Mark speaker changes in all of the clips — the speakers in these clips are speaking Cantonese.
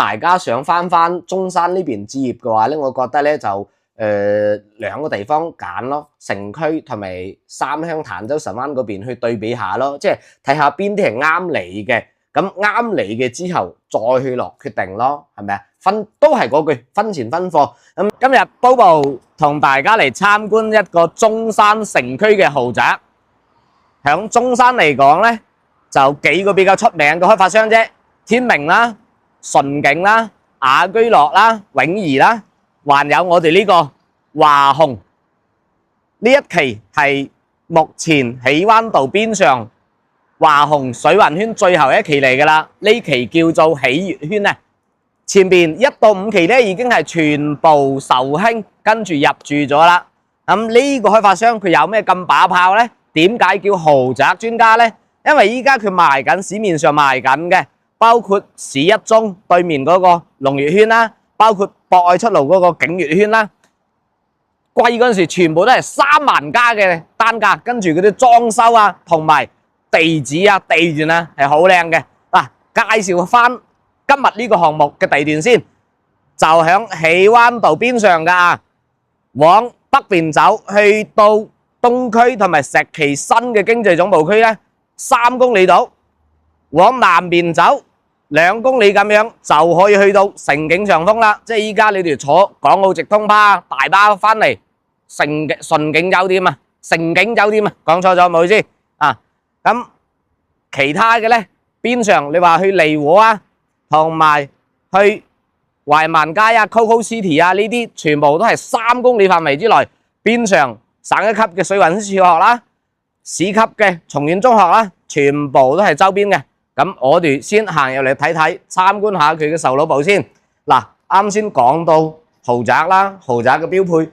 Speaker 1: 大家想翻中山呢邊置業嘅話咧，我覺得咧就兩個地方揀咯，城區同埋三鄉坦洲神灣嗰邊去對比下咯，即係睇下邊啲係啱你嘅，咁啱你嘅之後再去落決定咯，係咪啊？都係嗰句分錢分貨。咁今日 Bobo 同大家嚟參觀一個中山城區嘅豪宅。響中山嚟講咧，就幾個比較出名嘅開發商啫，天明啦、順景啦、雅居樂啦、永怡啦，還有我哋呢個華鴻。呢一期係目前喜灣道邊上華鴻水雲圈最後一期嚟噶啦，呢期叫做喜悅圈啊。前邊1到5期咧已經係全部售罄，跟住入住咗啦。咁呢個開發商佢有咩咁把炮咧？點解叫豪宅專家咧？因為依家佢賣緊市面上賣緊嘅，包括市一中對面嗰個龍悅圈啦，包括博愛出路嗰個景悅圈啦，貴嗰陣時全部都係3萬加嘅單價，跟住嗰啲裝修啊，同埋地址啊、地段啊係好靚嘅。嗱，介紹翻今日呢個項目嘅地段先，就響喜灣道邊上噶，往北邊走去到東區同埋石岐新嘅經濟總部區咧，3公里度，往南邊走2公里咁樣就可以去到城景上風啦。即係依家你哋坐港澳直通巴大巴翻嚟順景酒店啊，城景酒店啊，講錯咗唔好意思啊。咁其他嘅咧，邊上你話去利和啊，同埋去懷萬街啊、Coco City 啊，呢啲全部都係3公里範圍之內。邊上省一級嘅水雲村小學啦，市級嘅松苑中學啦，全部都係周邊嘅。咁我哋先行入嚟睇睇，參觀下佢嘅售樓部先。嗱，啱先講到豪宅啦，豪宅嘅標配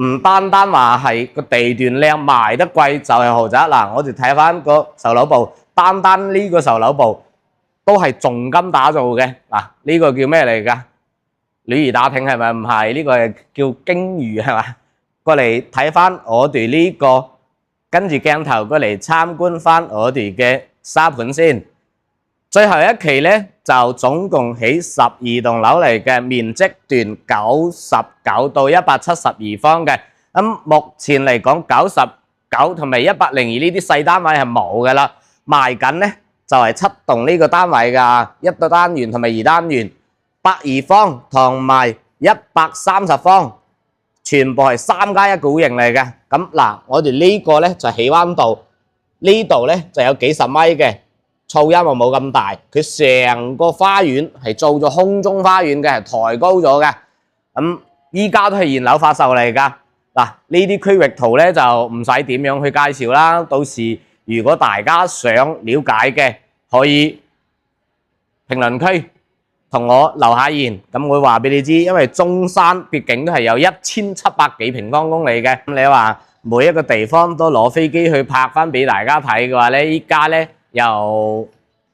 Speaker 1: 唔單單話係個地段靚賣得貴就係豪宅。嗱，我哋睇翻個售樓部，單單呢個售樓部都係重金打造嘅。嗱，呢個叫咩嚟噶？女兒打聽係咪？唔係，呢個係叫鯨魚係嘛？過嚟睇翻我哋呢個，跟住鏡頭過嚟參觀翻我哋嘅沙盤先。最後一期咧就總共起12棟樓嚟嘅，面積段99到172方嘅。咁目前嚟講99同埋102呢啲細單位係冇噶啦，賣緊咧就係7棟呢個單位噶，1個單元同埋2單元，102方同埋130方。全部係3+1股型嚟嘅。咁嗱，我哋呢個咧就喜灣道，呢度咧就有幾十米嘅，噪音又冇咁大。佢成個花園係做咗空中花園嘅，係抬高咗嘅。咁依家都係現樓發售嚟噶。嗱，呢啲區域圖咧就唔使點樣去介紹啦。到時如果大家想了解嘅，可以評論區同我留下言，咁我會話俾你知。因為中山畢竟都係有1700幾平方公里嘅，咁你話每一個地方都攞飛機去拍翻俾大家睇嘅話咧，依家咧又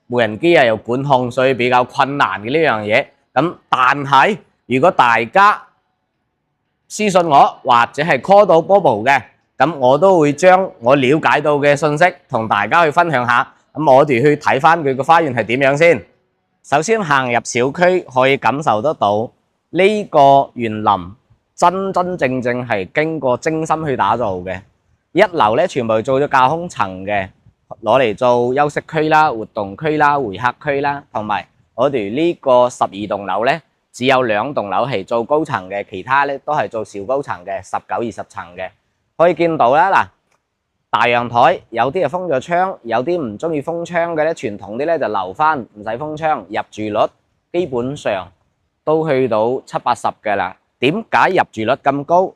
Speaker 1: 無人機又管控，所以比較困難嘅呢樣嘢。咁但係如果大家私信我或者係 call 到 Bobo 嘅，咁我都會將我了解到嘅信息同大家去分享下。咁我哋去睇翻佢個花園係點樣先。首先行入小區可以感受得到呢個園林真正係經過精心去打造嘅。一樓咧全部做咗架空層嘅，攞嚟做休息區啦、活動區啦、會客區啦，同埋我哋呢個12棟樓咧，只有2棟樓係做高層嘅，其他咧都係做小高層嘅，19、20層嘅。可以見到啦，嗱，大陽台有啲係封咗窗，有啲唔中意封窗嘅咧，傳統啲咧就留翻，唔使封窗。入住率基本上都去到70-80嘅啦。點解入住率咁高？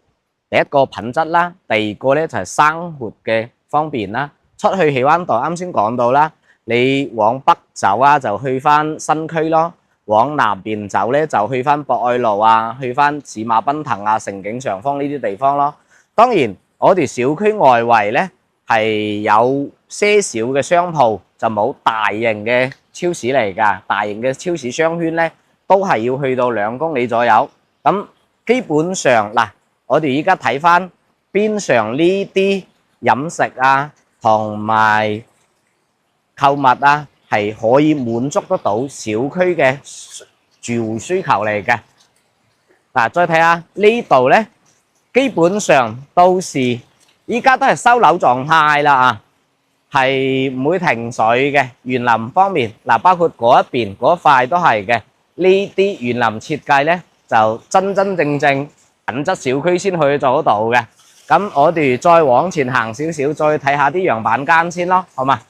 Speaker 1: 第一個品質啦，第二個咧就係生活嘅方便啦。出去喜灣道啱先講到啦，你往北走啊就去翻新區咯，往南邊走咧就去翻博愛路啊，去翻紫馬奔騰啊、城景上風呢啲地方咯。當然我哋小區外圍咧係有些少嘅商鋪，就冇大型嘅超市嚟㗎。大型嘅超市商圈咧，都係要去到2公里左右。咁基本上嗱，我哋依家睇翻邊上呢啲飲食啊，同埋購物啊，係可以滿足得到小區嘅住戶需求嚟嘅。嗱，再睇下呢度咧，基本上到時依家都係收樓狀態啦啊，係唔會停水嘅。園林方面嗱，包括嗰一邊嗰塊都係嘅。呢啲園林設計咧，就真真正正品質小區先可以做得到嘅。咁我哋再往前行少少，再睇下啲樣板間先咯，好嘛？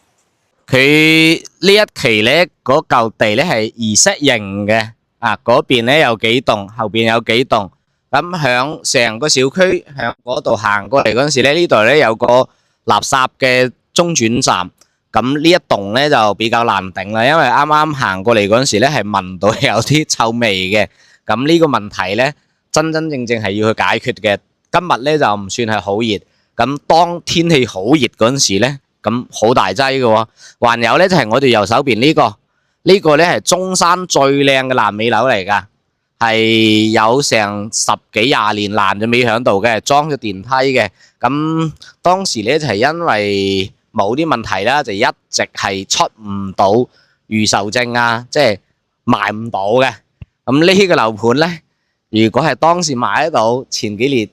Speaker 1: 佢呢一期咧，嗰嚿地咧係二式型嘅，啊嗰邊咧有幾棟，後邊有幾棟。咁響成個小區響嗰度行過嚟嗰陣時咧，呢度咧有個垃圾嘅中轉站。咁呢一棟咧就比較難頂啦，因為啱啱行過嚟嗰陣時咧係聞到有啲臭味嘅。咁呢個問題咧真真正正係要去解決嘅。今日咧就唔算係好熱，咁當天氣好熱嗰陣時咧，咁好大劑嘅喎。還有咧就係我哋右手邊呢個，呢個咧係中山最靚嘅爛尾樓嚟㗎，係有成10幾20年爛咗尾響度嘅，裝咗電梯嘅。咁當時咧就係因為冇啲問題啦，就一直係出唔到預售證啊，即係賣唔到嘅。咁呢個樓盤咧，如果係當時買得到，前幾年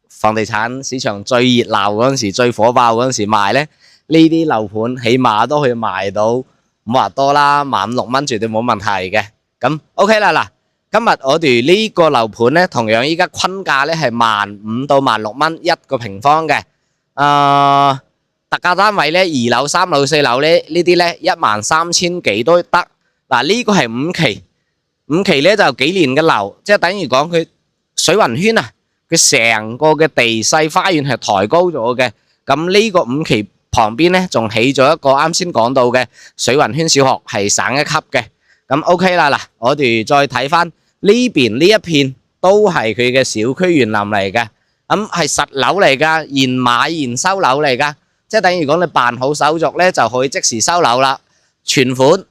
Speaker 1: 房地產市場最熱鬧嗰陣時、最火爆嗰陣時賣咧，呢啲樓盤起碼都可以賣到50多啦，15,000、16,000絕對冇問題嘅。咁 OK 啦，嗱，今日我哋呢個樓盤咧，同樣依家均價咧係15,000到16,000一個平方嘅。特價單位咧，2樓、3樓、4樓咧，呢啲咧13,000幾都得。嗱，呢個係5期，5期咧就幾年嘅樓，即係等於講佢水雲圈啊。佢成個嘅地勢花園係抬高咗嘅，咁呢個5期旁邊咧仲起咗一個啱先講到嘅水雲圈小學，係省一級嘅。咁 OK 啦，嗱，我哋再睇翻呢邊呢一片都係佢嘅小區園林嚟嘅，咁係實樓嚟噶，現買現收樓嚟噶，即係等於講你辦好手續咧就可以即時收樓啦，存款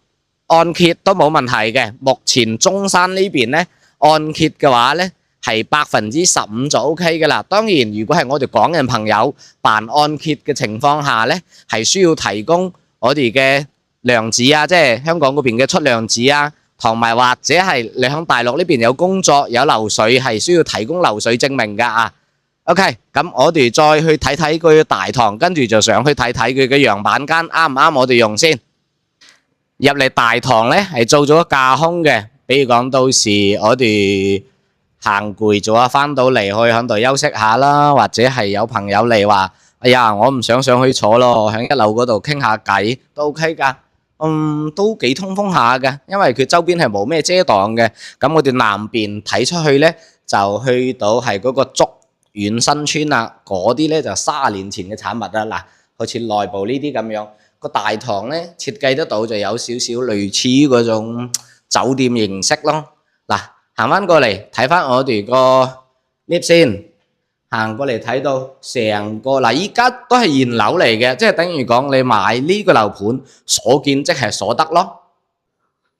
Speaker 1: 按揭都冇問題嘅。目前中山呢邊咧按揭嘅話咧，係15%就 OK 嘅啦。當然，如果係我哋港人朋友辦按揭嘅情況下咧，係需要提供我哋嘅糧紙啊，即係香港嗰邊嘅出糧紙啊，同埋或者係你喺大陸呢邊有工作有流水，係需要提供流水證明㗎啊。OK，咁我哋再去睇睇佢大堂，跟住就上去睇睇佢嘅樣板間啱唔啱我哋用先。入嚟大堂咧係做咗架空嘅，比如講到時我哋行攰咗啊，翻到嚟可以喺度休息下啦，或者係有朋友嚟話，哎呀，我唔想上去坐咯，喺1樓嗰度傾下偈都 OK 噶，都幾通風下嘅，因為佢周邊係冇咩遮擋嘅。咁我哋南邊睇出去咧，就去到係嗰個竹園新村啦，嗰啲咧就30年前嘅產物啦。嗱，好似內部呢啲咁樣，個大堂咧設計得到就有少少類似嗰種酒店形式咯。嗱，行翻過嚟睇翻我哋個 lift 先，行過嚟睇到成個嗱，依家都係現樓嚟嘅，即係等於講你買呢個樓盤所見即係所得咯。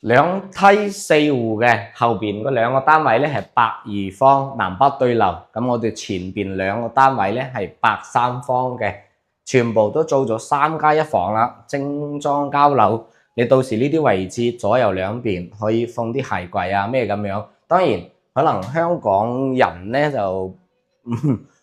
Speaker 1: 兩梯4戶嘅，後邊嗰2個單位咧係白2方，南北對流。咁我哋前邊2個單位咧係白3方嘅，全部都做咗3+1房啦，精裝交樓。你到時呢啲位置左右兩邊可以放啲鞋櫃啊咩咁樣。當然可能香港人咧就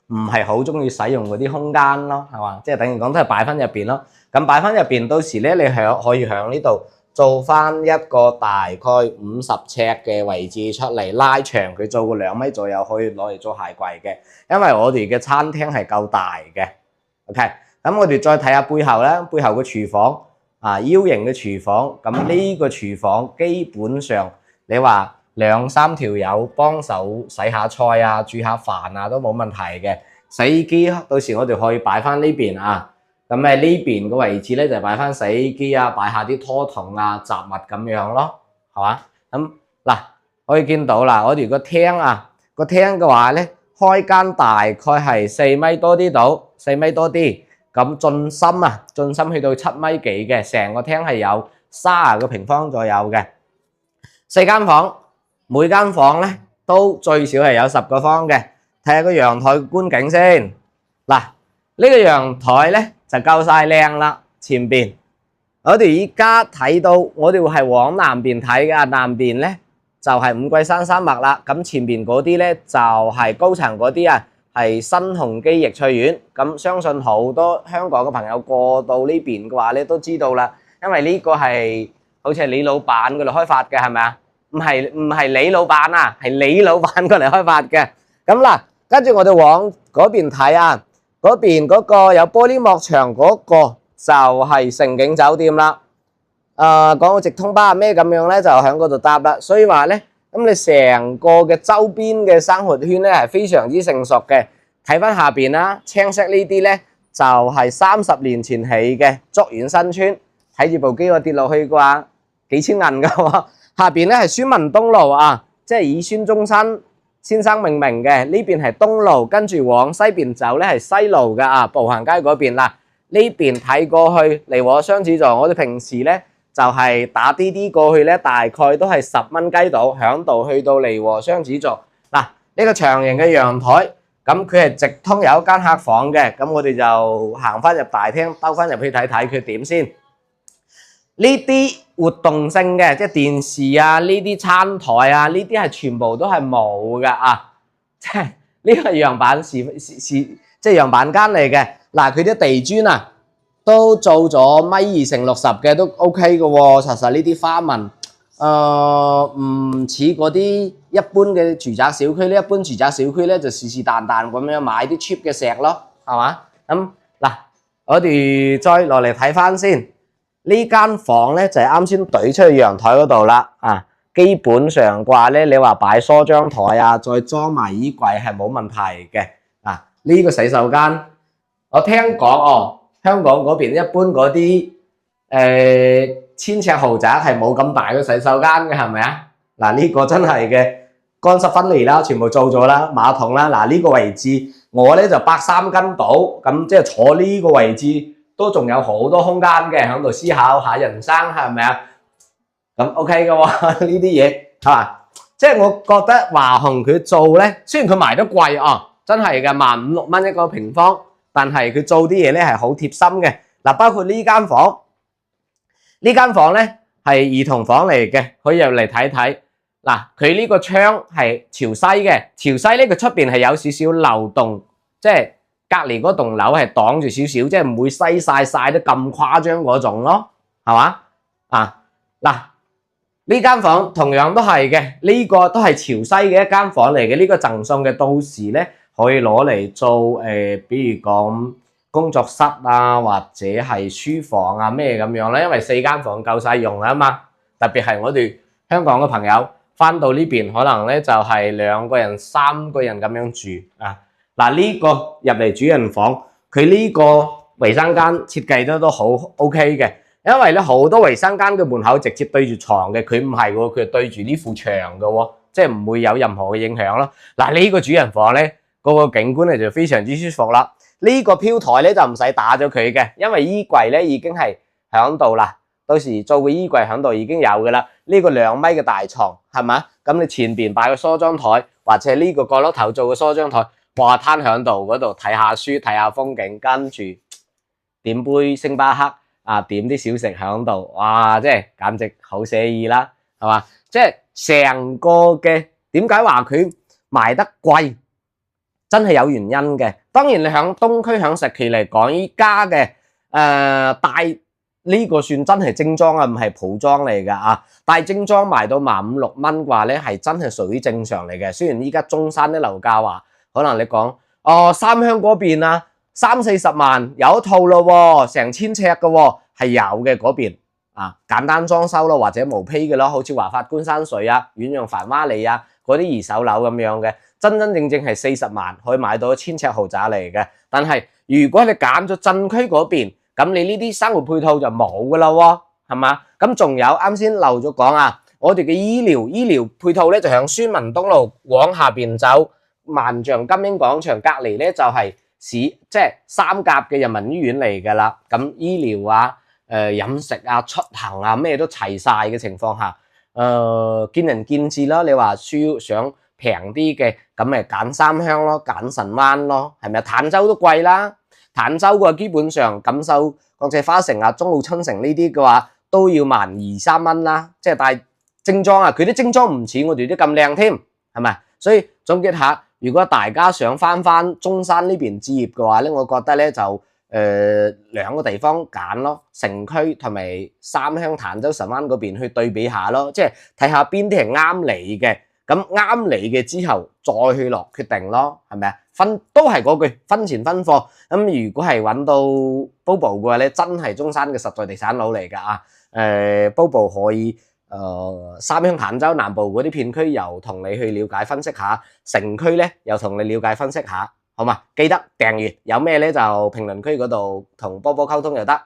Speaker 1: 唔係好中意使用嗰啲空間咯，係嘛？即係等於講都係擺翻入邊咯。咁擺翻入邊，到時咧你可以響呢度做翻一個大概50尺嘅位置出嚟，拉長佢做個2米左右，可以攞嚟做鞋櫃嘅。因為我哋嘅餐廳係夠大嘅。OK，咁我哋再睇下背後咧，背後嘅廚房啊，U 型嘅廚房。咁呢個廚房基本上你話2-3條友幫手洗下菜啊、煮下飯啊都冇問題嘅。洗衣機到時我哋可以擺翻呢邊啊。咁呢邊個位置咧就擺翻洗衣機啊，擺下啲拖桶啊、雜物咁樣咯，係嘛？咁嗱，可以見到啦，我哋個廳啊，個廳嘅話咧，開間大概係4米多啲到，4米多啲。咁進深去到7米幾嘅，成個廳係有30個平方左右嘅。4間房，每間房咧都最少係有10個方嘅。睇下個陽台觀景先。嗱，呢個陽台咧就夠晒靚啦。前邊我哋而家睇到，我哋係往南邊睇㗎，南邊咧就係五桂山山脈啦。咁前邊嗰啲咧就係高層嗰啲啊，係新鴻基易翠苑。咁相信好多香港嘅朋友過到呢邊嘅話咧都知道啦，因為呢個係好似係李老闆嗰度開發嘅，係咪啊？唔係李老闆啊，係李老闆過嚟開發嘅。咁嗱，跟住我哋往嗰邊睇啊，嗰邊嗰個有玻璃幕牆嗰個就係盛景酒店啦。講到直通巴咩咁樣咧，就喺嗰度搭啦。所以話咧，咁你成個嘅周邊嘅生活圈咧係非常之成熟嘅。睇翻下邊啦，青色呢啲咧就係30年前起嘅竹園新村。睇住部機我跌落去嘅話，幾千銀噶喎。下邊咧係孫文東路啊，即係以孫中山先生命名嘅。呢邊係東路，跟住往西邊走咧係西路噶啊，步行街嗰邊啦。呢邊睇過去離和雙子座，我哋平時咧就係打滴滴過去咧，大概都係10蚊雞度，響度去到離和雙子座。嗱，呢個長形嘅陽台，咁佢係直通有一間客房嘅，咁我哋就行翻入大廳，兜翻入去睇睇佢點先。呢啲活動性嘅，即係電視啊，呢啲餐台啊，呢啲係全部都係冇㗎啊！即係呢個樣板即係樣板間嚟嘅。嗱，佢啲地磚啊，都做咗1.2乘60嘅，都 OK 嘅喎。實呢啲花紋，唔似嗰啲一般嘅住宅小區咧。一般住宅小區咧就是但咁樣買啲 cheap 嘅石咯，係嘛？咁嗱，我哋再落嚟睇翻先。呢間房咧就係啱先懟出去陽台嗰度啦，啊，基本上嘅話咧，你話擺梳張台啊，再裝埋衣櫃係冇問題嘅。啊，呢個洗手間，我聽講哦，香港嗰邊一般嗰啲1000尺豪宅係冇咁大嘅洗手間嘅，係咪啊？嗱，呢個真係嘅，乾濕分離啦，全部做咗啦，馬桶啦，嗱，呢個位置我咧就103斤到，咁即係坐呢個位置。都仲有好多空間嘅，喺度思考下人生係咪啊？咁 OK 嘅喎，呢啲嘢係嘛？即係我覺得華雄佢做咧，雖然佢賣得貴啊，真係嘅，15,000、16蚊一個平方，但係佢做啲嘢咧係好貼心嘅。嗱，包括呢間房，呢間房咧係兒童房嚟嘅，可以入嚟睇睇。嗱，佢呢個窗係朝西嘅，朝西呢個出邊係有少少漏洞，即係。隔離嗰棟樓係擋住少少，即係唔會西曬得咁誇張嗰種咯，係嘛？啊，嗱，呢間房同樣都係嘅，呢個都係朝西嘅一間房嚟嘅，呢個贈送嘅，到時咧可以攞嚟做比如講工作室啊，或者係書房啊咩咁樣咧，因為4間房夠晒用啦嘛。特別係我哋香港嘅朋友翻到呢邊，可能咧就係2個人、3個人咁樣住啊。嗱，呢個入嚟主人房，佢呢個衛生間設計得都好 OK 嘅，因為咧好多衛生間嘅門口直接對住床嘅，佢唔係喎，佢係對住呢副牆嘅喎，即係唔會有任何嘅影響咯。嗱，呢個主人房咧，個景觀咧就非常之舒服啦。呢個飄台咧就唔使打咗佢嘅，因為衣櫃咧已經係響度啦，到時做個衣櫃響度已經有嘅啦。呢個2米嘅大床係嘛？咁你前邊擺個梳妝台，或者呢個角落頭做個梳妝台。話攤響度嗰度睇下書睇下風景，跟住點杯星巴克啊，點啲小食響度，哇！即係簡直好寫意啦，係嘛？即係成個嘅點解話佢賣得貴，真係有原因嘅。當然你響東區響石岐嚟講，依家嘅大呢個算真係精裝啊，唔係普裝嚟噶啊！大精裝賣到15、16蚊嘅話咧，係真係屬於正常嚟嘅。雖然依家中山啲樓價話。可能你講三鄉嗰邊啊，30、40萬有一套咯喎，成1000尺嘅喎，係有嘅嗰邊啊，簡單裝修咯，或者毛坯嘅咯，好似華發觀山水啊、遠洋繁華里啊嗰啲二手樓咁樣嘅，真真正正係40萬可以買到1000尺豪宅嚟嘅。但係如果你揀咗鎮區嗰邊，咁你呢啲生活配套就冇噶啦喎，係嘛？咁仲有啱先漏咗講啊，我哋嘅醫療配套咧就響孫文東路往下邊走。萬象金鷹廣場隔離咧就係即係3甲嘅人民醫院嚟噶啦。咁醫療啊、飲食啊、出行啊咩都齊晒嘅情況下，見仁見智啦。你話想平啲嘅，咁咪揀三鄉咯，揀神灣咯，係咪啊？坦洲都貴啦，坦洲嘅話基本上錦繡國際花城啊、中澳春城呢啲嘅話都要12、13蚊啦，即係精裝啊，佢啲精裝唔似我哋啲咁靚添，係咪？所以總結下，如果大家想翻中山呢邊置業嘅話咧，我覺得咧就兩個地方揀咯，城區同埋三鄉坦洲神灣嗰邊去對比下咯，即係睇下邊啲係啱你嘅，咁啱你嘅之後再去落決定咯，係咪啊？都係嗰句婚前婚貨，咁如果係揾到 Bobo 嘅話咧，真係中山嘅實在地產佬嚟㗎啊！Bobo 可以三鄉坦洲南部嗰啲片區又同你去了解分析下，城區咧又同你了解分析下，好嘛？記得訂閱，有咩咧就評論區嗰度同波波溝通就得。